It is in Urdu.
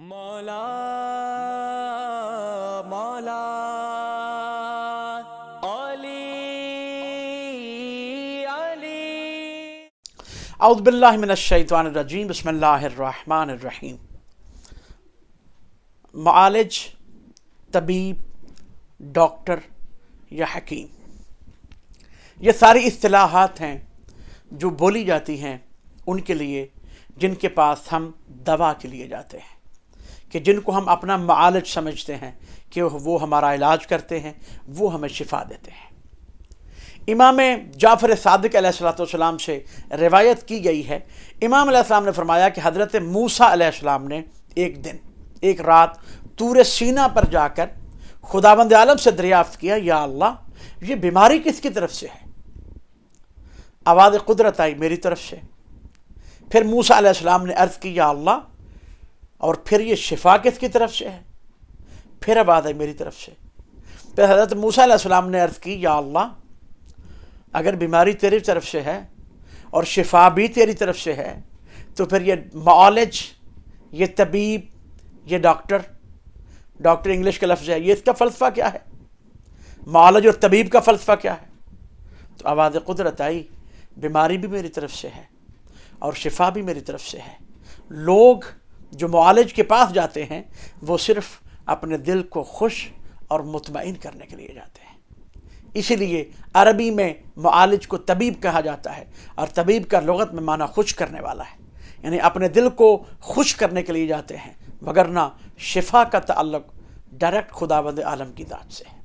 مولا مولا علی علی اعوذ باللہ من الشیطان الرجیم بسم اللہ الرحمن الرحیم۔ معالج، طبیب، ڈاکٹر یا حکیم، یہ ساری اصطلاحات ہیں جو بولی جاتی ہیں ان کے لیے جن کے پاس ہم دوا کے لیے جاتے ہیں، کہ جن کو ہم اپنا معالج سمجھتے ہیں کہ وہ ہمارا علاج کرتے ہیں، وہ ہمیں شفا دیتے ہیں۔ امام جعفر صادق علیہ السلام سے روایت کی گئی ہے، امام علیہ السلام نے فرمایا کہ حضرت موسیٰ علیہ السلام نے ایک رات طور سینا پر جا کر خداوند عالم سے دریافت کیا، یا اللہ یہ بیماری کس کی طرف سے ہے؟ آواز قدرت آئی، میری طرف سے۔ پھر موسیٰ علیہ السلام نے عرض کی، یا اللہ اور پھر یہ شفا کس کی طرف سے ہے؟ پھر آواز آئی، میری طرف سے۔ پھر حضرت موسیٰ علیہ السلام نے عرض کی، یا اللہ اگر بیماری تیری طرف سے ہے اور شفا بھی تیری طرف سے ہے تو پھر یہ معالج، یہ طبیب، یہ ڈاکٹر انگلش کا لفظ ہے، یہ اس کا فلسفہ کیا ہے؟ معالج اور طبیب کا فلسفہ کیا ہے؟ تو آواز قدرت آئی، بیماری بھی میری طرف سے ہے اور شفا بھی میری طرف سے ہے۔ لوگ جو معالج کے پاس جاتے ہیں وہ صرف اپنے دل کو خوش اور مطمئن کرنے کے لیے جاتے ہیں۔ اسی لیے عربی میں معالج کو طبیب کہا جاتا ہے، اور طبیب کا لغت میں معنی خوش کرنے والا ہے، یعنی اپنے دل کو خوش کرنے کے لیے جاتے ہیں، وگرنہ شفا کا تعلق ڈائریکٹ خداوند عالم کی ذات سے ہے۔